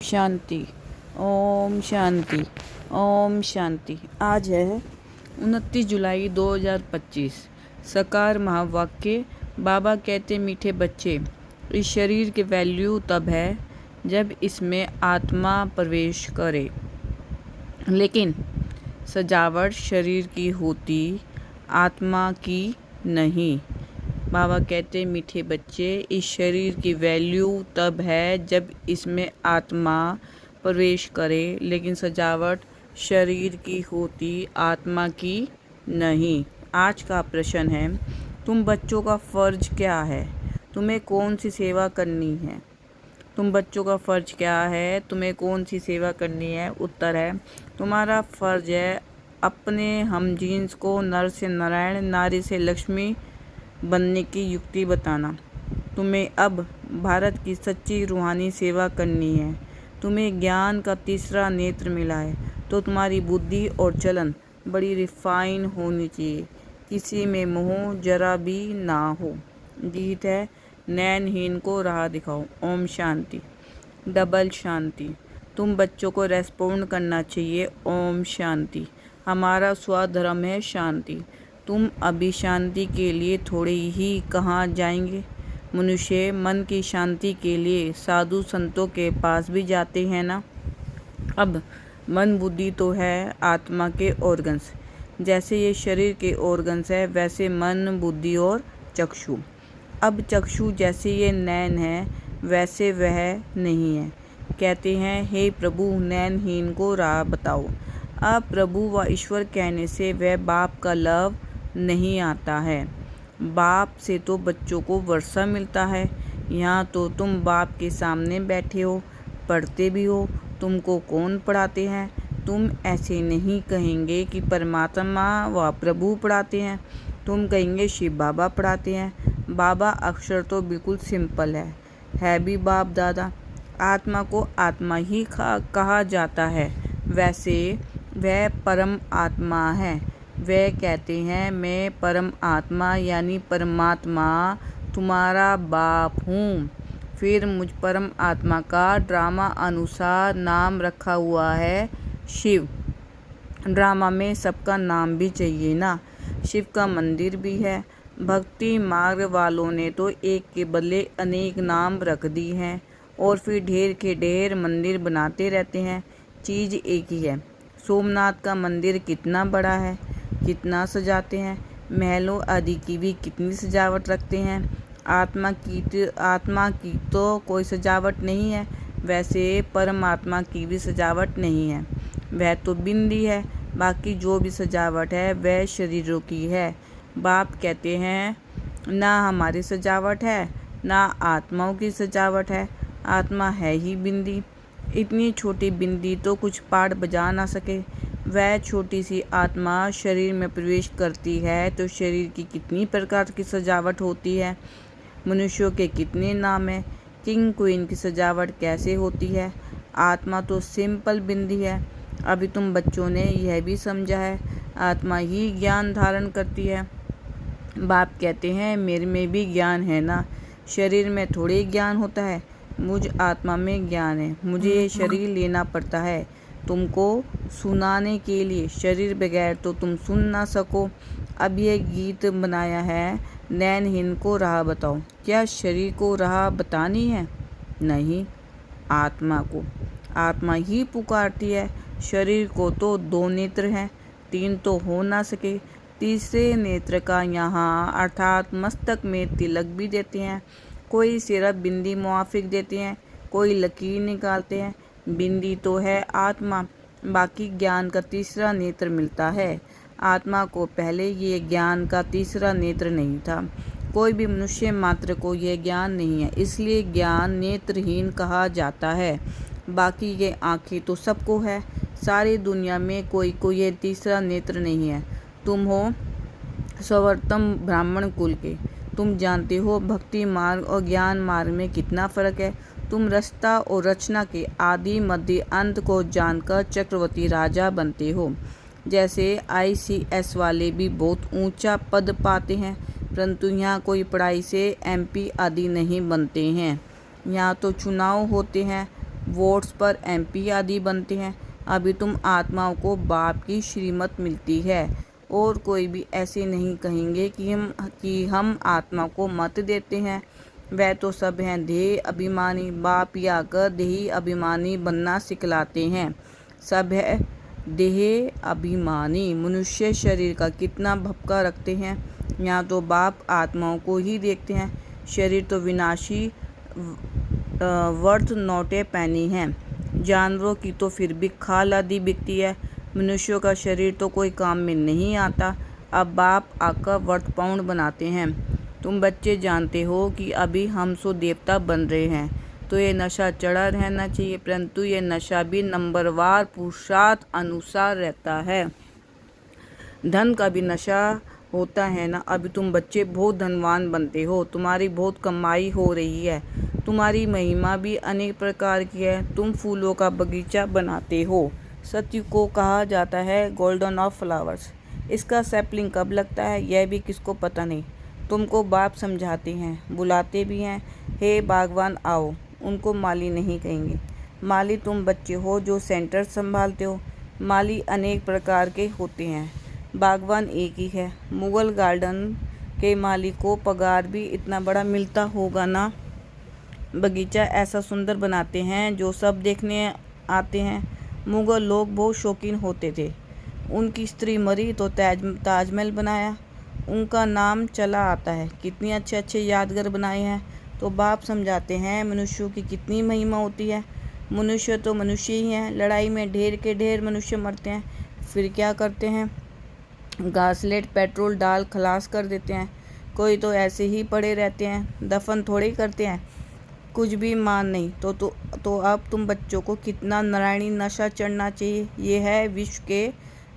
शांति। ओम शांति। ओम शांति। आज है 29 जुलाई 2025। सकार महावाक्य। बाबा कहते मीठे बच्चे, इस शरीर की वैल्यू तब है जब इसमें आत्मा प्रवेश करे, लेकिन सजावट शरीर की होती, आत्मा की नहीं। बाबा कहते मीठे बच्चे, इस शरीर की वैल्यू तब है जब इसमें आत्मा प्रवेश करे, लेकिन सजावट शरीर की होती, आत्मा की नहीं। आज का प्रश्न है, तुम बच्चों का फ़र्ज क्या है? तुम्हें कौन सी सेवा करनी है? तुम बच्चों का फ़र्ज क्या है? तुम्हें कौन सी सेवा करनी है? उत्तर है, तुम्हारा फ़र्ज है अपने हम जीन्स को नर से नारायण, नारी से लक्ष्मी बनने की युक्ति बताना। तुम्हें अब भारत की सच्ची रूहानी सेवा करनी है। तुम्हें ज्ञान का तीसरा नेत्र मिला है, तो तुम्हारी बुद्धि और चलन बड़ी रिफाइन होनी चाहिए, किसी में मोह जरा भी ना हो। गीत है, नैनहीन को राह दिखाओ। ओम शांति। डबल शांति। तुम बच्चों को रेस्पॉन्ड करना चाहिए। ओम शांति। हमारा स्वधर्म है शांति। तुम अभी शांति के लिए थोड़े ही कहाँ जाएंगे? मनुष्य मन की शांति के लिए साधु संतों के पास भी जाते हैं ना। अब मन बुद्धि तो है आत्मा के ऑर्गन्स। जैसे ये शरीर के ऑर्गन्स है, वैसे मन बुद्धि और चक्षु। अब चक्षु जैसे ये नैन है, वैसे वह नहीं है। कहते हैं, हे प्रभु, नैनहीन को राह बताओ। अब प्रभु व ईश्वर कहने से वह बाप का लव नहीं आता है। बाप से तो बच्चों को वर्षा मिलता है। यहाँ तो तुम बाप के सामने बैठे हो, पढ़ते भी हो। तुमको कौन पढ़ाते हैं? तुम ऐसे नहीं कहेंगे कि परमात्मा व प्रभु पढ़ाते हैं, तुम कहेंगे शिव बाबा पढ़ाते हैं। बाबा अक्षर तो बिल्कुल सिंपल है भी बाप दादा। आत्मा को आत्मा ही कहा जाता है, वैसे वह परम आत्मा है। वे कहते हैं, मैं परम आत्मा यानी परमात्मा तुम्हारा बाप हूँ। फिर मुझ परम आत्मा का ड्रामा अनुसार नाम रखा हुआ है शिव। ड्रामा में सबका नाम भी चाहिए ना। शिव का मंदिर भी है। भक्ति मार्ग वालों ने तो एक के बदले अनेक नाम रख दी हैं, और फिर ढेर के ढेर मंदिर बनाते रहते हैं। चीज़ एक ही है। सोमनाथ का मंदिर कितना बड़ा है, कितना सजाते हैं। महलों आदि की भी कितनी सजावट रखते हैं। आत्मा की तो कोई सजावट नहीं है, वैसे परमात्मा की भी सजावट नहीं है। वह तो बिंदी है। बाकी जो भी सजावट है वह शरीरों की है। बाप कहते हैं, ना हमारी सजावट है, ना आत्माओं की सजावट है। आत्मा है ही बिंदी। इतनी छोटी बिंदी तो कुछ पाठ बजा ना सके। वह छोटी सी आत्मा शरीर में प्रवेश करती है तो शरीर की कितनी प्रकार की सजावट होती है। मनुष्यों के कितने नाम हैं। किंग क्वीन की सजावट कैसे होती है। आत्मा तो सिंपल बिंदी है। अभी तुम बच्चों ने यह भी समझा है, आत्मा ही ज्ञान धारण करती है। बाप कहते हैं, मेरे में भी ज्ञान है ना, शरीर में थोड़ी ज्ञान होता है। मुझ आत्मा में ज्ञान है। मुझे ये शरीर लेना पड़ता है तुमको सुनाने के लिए। शरीर बगैर तो तुम सुन ना सको। अब ये गीत बनाया है, नैनहीन को राह बताओ। क्या शरीर को राह बतानी है? नहीं, आत्मा को। आत्मा ही पुकारती है। शरीर को तो 2 नेत्र हैं, 3 तो हो ना सके। तीसरे नेत्र का यहाँ अर्थात मस्तक में तिलक भी देते हैं। कोई सिर्फ बिंदी मुआफिक देते हैं, कोई लकीर निकालते हैं। बिंदी तो है आत्मा, बाकी ज्ञान का तीसरा नेत्र मिलता है। आत्मा को पहले ये ज्ञान का तीसरा नेत्र नहीं था। कोई भी मनुष्य मात्र को यह ज्ञान नहीं है, इसलिए ज्ञान नेत्रहीन कहा जाता है। बाकी ये आँखें तो सबको है। सारी दुनिया में कोई को ये तीसरा नेत्र नहीं है। तुम हो सर्वोत्तम ब्राह्मण कुल के। तुम जानते हो भक्ति मार्ग और ज्ञान मार्ग में कितना फ़र्क है। तुम रचता और रचना के आदि मध्य अंत को जानकर चक्रवर्ती राजा बनते हो। जैसे ICS वाले भी बहुत ऊंचा पद पाते हैं, परंतु यहाँ कोई पढ़ाई से MP आदि नहीं बनते हैं। यहाँ तो चुनाव होते हैं, वोट्स पर MP आदि बनते हैं। अभी तुम आत्माओं को बाप की श्रीमत मिलती है और कोई भी ऐसे नहीं कहेंगे कि हम आत्मा को मत देते हैं। वह तो सब हैं देह अभिमानी। बाप ही आकर देही अभिमानी बनना सिखलाते हैं। सब है देह अभिमानी। मनुष्य शरीर का कितना भपका रखते हैं। यहाँ तो बाप आत्माओं को ही देखते हैं। शरीर तो विनाशी वर्थ नोटे पैनी है। जानवरों की तो फिर भी खाल आदि बिकती है। मनुष्यों का शरीर तो कोई काम में नहीं आता। अब बाप आकर वर्थ पाउंड बनाते हैं। तुम बच्चे जानते हो कि अभी हम सो देवता बन रहे हैं, तो ये नशा चढ़ा रहना चाहिए, परंतु ये नशा भी नंबरवार पुरुषार्थ अनुसार रहता है। धन का भी नशा होता है ना। अभी तुम बच्चे बहुत धनवान बनते हो, तुम्हारी बहुत कमाई हो रही है, तुम्हारी महिमा भी अनेक प्रकार की है। तुम फूलों का बगीचा बनाते हो। सत्य को कहा जाता है गोल्डन ऑफ फ्लावर्स। इसका सैपलिंग कब लगता है यह भी किसको पता नहीं। तुमको बाप समझाते हैं, बुलाते भी हैं, हे बागवान आओ। उनको माली नहीं कहेंगे। माली तुम बच्चे हो जो सेंटर संभालते हो। माली अनेक प्रकार के होते हैं, बागवान एक ही है। मुगल गार्डन के माली को पगार भी इतना बड़ा मिलता होगा ना। बगीचा ऐसा सुंदर बनाते हैं जो सब देखने आते हैं। मुगल लोग बहुत शौकीन होते थे। उनकी स्त्री मरी तो ताजमहल बनाया, उनका नाम चला आता है। कितने अच्छे अच्छे यादगार बनाए हैं। तो बाप समझाते हैं मनुष्यों की कितनी महिमा होती है। मनुष्य तो मनुष्य ही हैं। लड़ाई में ढेर के ढेर मनुष्य मरते हैं, फिर क्या करते हैं, घासलेट पेट्रोल डाल खलास कर देते हैं। कोई तो ऐसे ही पड़े रहते हैं, दफन थोड़े ही करते हैं, कुछ भी मान नहीं। तो अब तुम बच्चों को कितना नारायणी नशा चढ़ना चाहिए। ये है विश्व के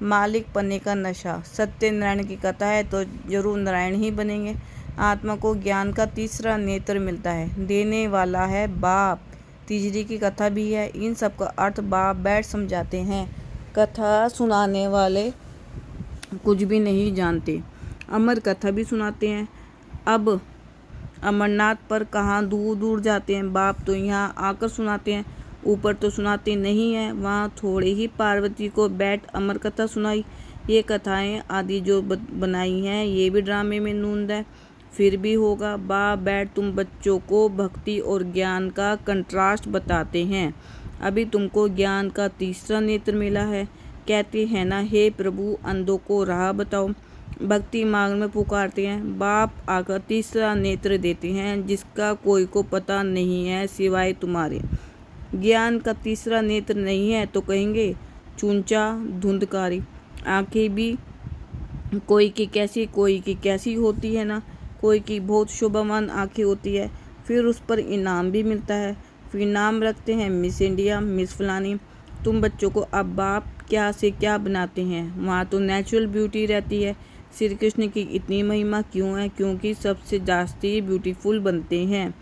मालिक बनने का नशा। सत्यनारायण की कथा है तो जरूर नारायण ही बनेंगे। आत्मा को ज्ञान का तीसरा नेत्र मिलता है, देने वाला है बाप। तीसरी की कथा भी है। इन सब का अर्थ बाप बैठ समझाते हैं। कथा सुनाने वाले कुछ भी नहीं जानते। अमर कथा भी सुनाते हैं। अब अमरनाथ पर कहाँ दूर दूर जाते हैं, बाप तो यहाँ आकर सुनाते हैं। ऊपर तो सुनाते नहीं हैं, वहाँ थोड़े ही पार्वती को बैठ अमर कथा सुनाई। ये कथाएं आदि जो बनाई हैं ये भी ड्रामे में नूंद है। फिर भी होगा। बाप बैठ तुम बच्चों को भक्ति और ज्ञान का कंट्रास्ट बताते हैं। अभी तुमको ज्ञान का तीसरा नेत्र मिला है। कहते हैं ना, हे प्रभु अंधों को राह बताओ। भक्ति मार्ग में पुकारते हैं। बाप आकर तीसरा नेत्र देते हैं जिसका कोई को पता नहीं है सिवाय तुम्हारे। ज्ञान का तीसरा नेत्र नहीं है तो कहेंगे चूंचा धुंधकारी। आंखें भी कोई की कैसी होती है ना। कोई की बहुत शोभावान आंखें होती है, फिर उस पर इनाम भी मिलता है। फिर नाम रखते हैं मिस इंडिया, मिस फलानी। तुम बच्चों को अब बाप क्या से क्या बनाते हैं। वहाँ तो नेचुरल ब्यूटी रहती है। श्री कृष्ण की इतनी महिमा क्यों है? क्योंकि सबसे जास्ती ब्यूटीफुल बनते हैं।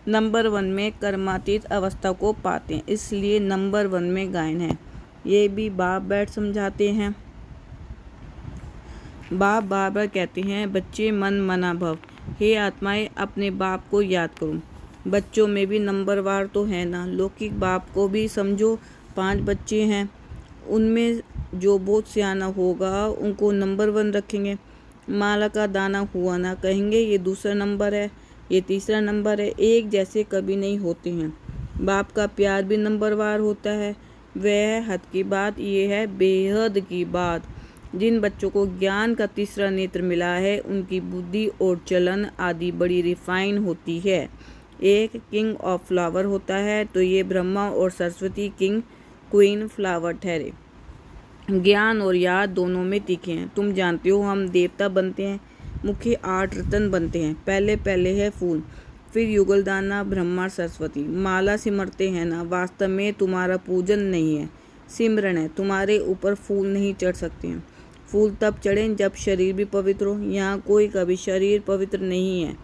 नंबर 1 में कर्मातीत अवस्था को पाते हैं, इसलिए नंबर 1 में गायन है। ये भी बाप बैठ समझाते हैं। बाप बार बार कहते हैं बच्चे मन मना भव। हे आत्माएं अपने बाप को याद करो। बच्चों में भी नंबरवार तो है ना। लौकिक बाप को भी समझो। 5 बच्चे हैं, उनमें जो बहुत सियाना होगा उनको नंबर 1 रखेंगे। माला का दाना हुआ ना, कहेंगे ये दूसरा नंबर है, ये तीसरा नंबर है। एक जैसे कभी नहीं होते हैं। बाप का प्यार भी नंबरवार होता है। वह हद की बात, ये है बेहद की बात। जिन बच्चों को ज्ञान का तीसरा नेत्र मिला है उनकी बुद्धि और चलन आदि बड़ी रिफाइन होती है। एक किंग ऑफ फ्लावर होता है तो ये ब्रह्मा और सरस्वती किंग क्वीन फ्लावर ठहरे। ज्ञान और याद दोनों में तीखे हैं। तुम जानते हो हम देवता बनते हैं, मुख्य 8 रत्न बनते हैं। पहले है फूल, फिर युगलदाना ब्रह्मा सरस्वती। माला सिमरते हैं ना, वास्तव में तुम्हारा पूजन नहीं है, सिमरन है। तुम्हारे ऊपर फूल नहीं चढ़ सकते हैं। फूल तब चढ़ें जब शरीर भी पवित्र हो। यहाँ कोई कभी शरीर पवित्र नहीं है,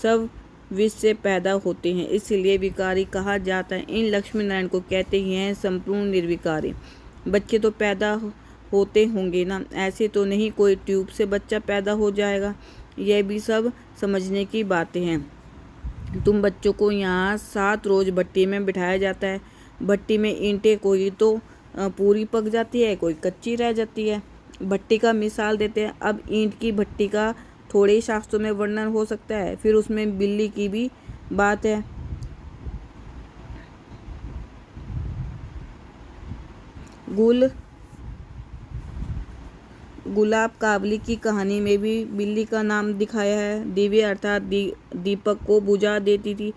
सब विष से पैदा होते हैं, इसलिए विकारी कहा जाता है। इन लक्ष्मी नारायण को कहते हैं संपूर्ण निर्विकारी। बच्चे तो पैदा होते होंगे ना, ऐसे तो नहीं कोई ट्यूब से बच्चा पैदा हो जाएगा। यह भी सब समझने की बातें हैं। तुम बच्चों को यहाँ 7 रोज भट्टी में बिठाया जाता है। भट्टी में ईंटें कोई तो पूरी पक जाती है, कोई कच्ची रह जाती है। भट्टी का मिसाल देते हैं। अब ईंट की भट्टी का थोड़े ही शास्त्रों में वर्णन हो सकता है, फिर उसमें बिल्ली की भी बात है। गुलाब काबली की कहानी में भी बिल्ली का नाम दिखाया है। दिव्य अर्थात दीपक को बुझा देती थी।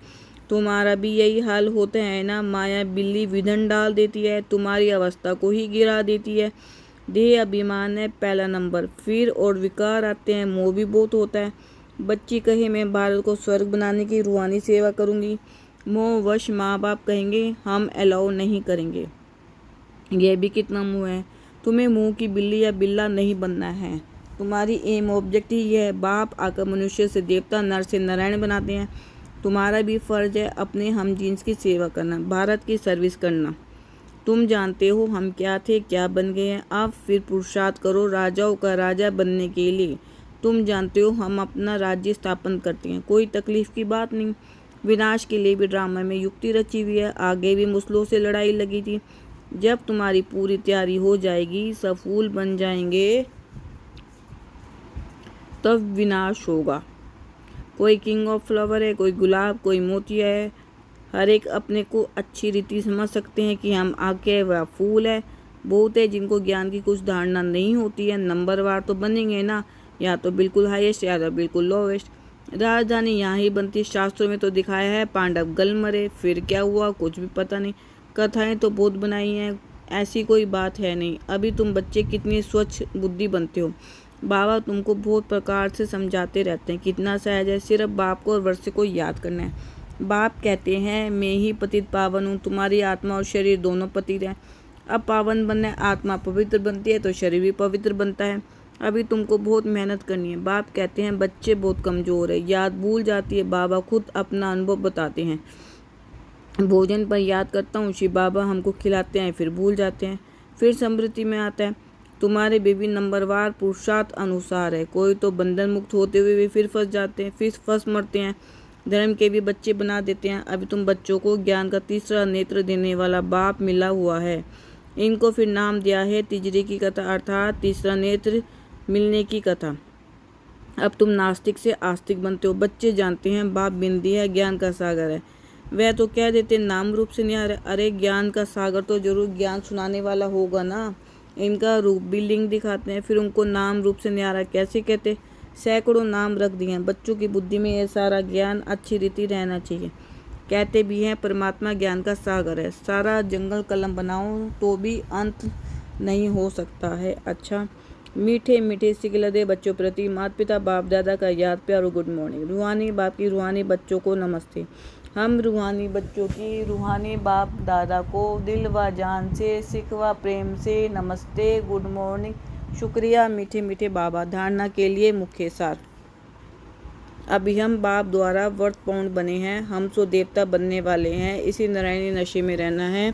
तुम्हारा भी यही हाल होता है ना। माया बिल्ली विधन डाल देती है, तुम्हारी अवस्था को ही गिरा देती है। देह अभिमान है पहला नंबर, फिर और विकार आते हैं। मोह भी बहुत होता है। बच्ची कहे मैं भारत को स्वर्ग बनाने की रूहानी सेवा करूंगी। मोहवश माँ बाप कहेंगे हम अलाउ नहीं करेंगे। यह भी कितना मुँह है। तुम्हें मुंह की बिल्ली या बिल्ला नहीं बनना है। तुम्हारी एम ऑब्जेक्ट ही यह है। बाप आकर मनुष्य से देवता, नर से नारायण बनाते हैं। तुम्हारा भी फर्ज है अपने हम जीन्स की सेवा करना, भारत की सर्विस करना। तुम जानते हो हम क्या थे, क्या बन गए हैं। अब फिर पुरुषार्थ करो राजाओं का राजा बनने के लिए। तुम जानते हो हम अपना राज्य स्थापन करते हैं, कोई तकलीफ की बात नहीं। विनाश के लिए भी ड्रामा में युक्ति रची हुई है। आगे भी मुसलों से लड़ाई लगी थी। जब तुम्हारी पूरी तैयारी हो जाएगी, सब फूल बन जाएंगे, तब विनाश होगा। कोई किंग ऑफ फ्लावर है, कोई गुलाब, कोई मोतिया है। हर एक अपने को अच्छी रीति समझ सकते हैं कि हम आके वह फूल है। बहुत है जिनको ज्ञान की कुछ धारणा नहीं होती है। नंबरवार तो बनेंगे ना, या तो बिल्कुल हाईएस्ट या तो बिल्कुल लोवेस्ट। राजधानी यहाँ ही बनती। शास्त्रों में तो दिखाया है पांडव गल मरे, फिर क्या हुआ कुछ भी पता नहीं। कथाएं तो बहुत बनाई हैं, ऐसी कोई बात है नहीं। अभी तुम बच्चे कितनी स्वच्छ बुद्धि बनते हो। बाबा तुमको बहुत प्रकार से समझाते रहते हैं, कितना सहज है, सिर्फ बाप को और वर्ष को याद करना है। बाप कहते हैं मैं ही पतित पावन हूँ, तुम्हारी आत्मा और शरीर दोनों पतित हैं। अब पावन बनना है, आत्मा पवित्र बनती है तो शरीर भी पवित्र बनता है। अभी तुमको बहुत मेहनत करनी है। बाप कहते हैं बच्चे बहुत कमज़ोर है, याद भूल जाती है। बाबा खुद अपना अनुभव बताते हैं। भोजन पर याद करता हूँ, शिव बाबा हमको खिलाते हैं, फिर भूल जाते हैं, फिर समृद्धि में आता है। तुम्हारे बेबी नंबरवार पुरुषार्थ अनुसार है। कोई तो बंधन मुक्त होते हुए भी फिर फंस जाते हैं, फिर फंस मरते हैं। धर्म के भी बच्चे बना देते हैं। अभी तुम बच्चों को ज्ञान का तीसरा नेत्र देने वाला बाप मिला हुआ है। इनको फिर नाम दिया है तिजरी की कथा, अर्थात तीसरा नेत्र मिलने की कथा। अब तुम नास्तिक से आस्तिक बनते हो। बच्चे जानते हैं बाप बिंदी है, ज्ञान का सागर है। वह तो कह देते नाम रूप से नहीं आ रहा। अरे ज्ञान का सागर तो जरूर ज्ञान सुनाने वाला होगा ना। इनका रूप भी लिंग दिखाते हैं, फिर उनको नाम रूप से नहीं आ रहा कैसे कहते। सैकड़ों नाम रख दिए हैं। बच्चों की बुद्धि में यह सारा ज्ञान अच्छी रीति रहना चाहिए। कहते भी हैं परमात्मा ज्ञान का सागर है। सारा जंगल कलम बनाओ तो भी अंत नहीं हो सकता है। अच्छा, मीठे मीठे सिकलदे बच्चों प्रति माता पिता बाप दादा का याद प्यार और गुड मॉर्निंग। रूहानी बाप की रूहानी बच्चों को नमस्ते। हम रूहानी बच्चों की रूहानी बाप दादा को दिल व जान से सिख व प्रेम से नमस्ते, गुड मॉर्निंग, शुक्रिया मीठे मीठे बाबा। धारणा के लिए मुख्य सार। अभी हम बाप द्वारा व्रत पौंड बने हैं। हम सो देवता बनने वाले हैं। इसी नारायणी नशे में रहना है।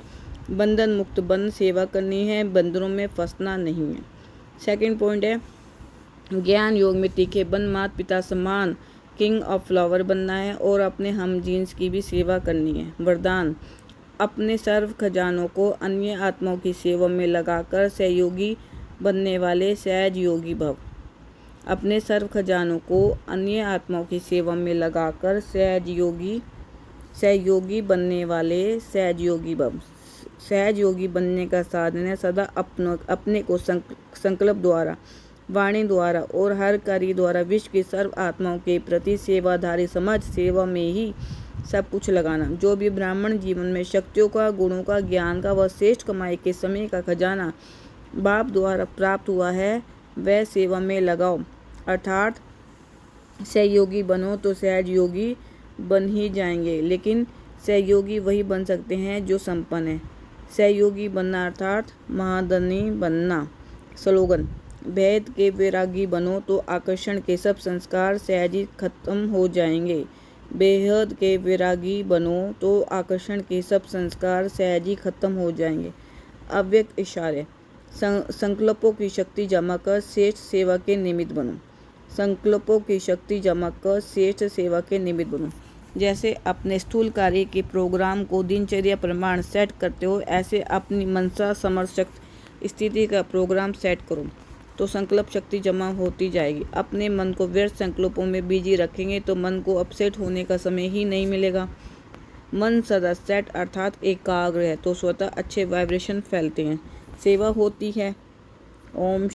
बंधन मुक्त बन सेवा करनी है, बंधनों में फंसना नहीं है। सेकंड पॉइंट है ज्ञान योग में तीखे बन माता पिता समान किंग ऑफ फ्लावर बनना है और अपने हम जीन्स की भी सेवा करनी है। वरदान, अपने सर्व खजानों को अन्य आत्माओं की सेवा में लगाकर सहयोगी बनने वाले सहज योगी भव। अपने सर्व खजानों को अन्य आत्माओं की सेवा में लगाकर सहयोगी बनने वाले सहज योगी भव। सहज योगी बनने का साधन है सदा अपने को संकल्प द्वारा, वाणी द्वारा और हर कार्य द्वारा विश्व की सर्व आत्माओं के प्रति सेवाधारी समझ सेवा में ही सब कुछ लगाना। जो भी ब्राह्मण जीवन में शक्तियों का, गुणों का, ज्ञान का व श्रेष्ठ कमाई के समय का खजाना बाप द्वारा प्राप्त हुआ है वह सेवा में लगाओ। अर्थात सहयोगी बनो तो सहज योगी बन ही जाएंगे, लेकिन सहयोगी वही बन सकते हैं जो संपन्न है। सहयोगी बनना अर्थात महाधनी बनना। स्लोगन, भेद के वैरागी बनो तो आकर्षण के सब संस्कार सहजी खत्म हो जाएंगे। बेहद के वैरागी बनो तो आकर्षण के सब संस्कार सहजी खत्म हो जाएंगे। अव्यक्त इशारे, संकल्पों की शक्ति जमा कर श्रेष्ठ सेवा के निमित्त बनो। संकल्पों की शक्ति जमा कर श्रेष्ठ सेवा के निमित्त बनो। जैसे अपने स्थूल कार्य के प्रोग्राम को दिनचर्या प्रमाण सेट करते हो, ऐसे अपनी मनसा समर्शक स्थिति का प्रोग्राम सेट करो तो संकल्प शक्ति जमा होती जाएगी। अपने मन को व्यर्थ संकल्पों में बिजी रखेंगे तो मन को अपसेट होने का समय ही नहीं मिलेगा। मन सदा सेट अर्थात एकाग्र है तो स्वतः अच्छे वाइब्रेशन फैलते हैं, सेवा होती है। ओम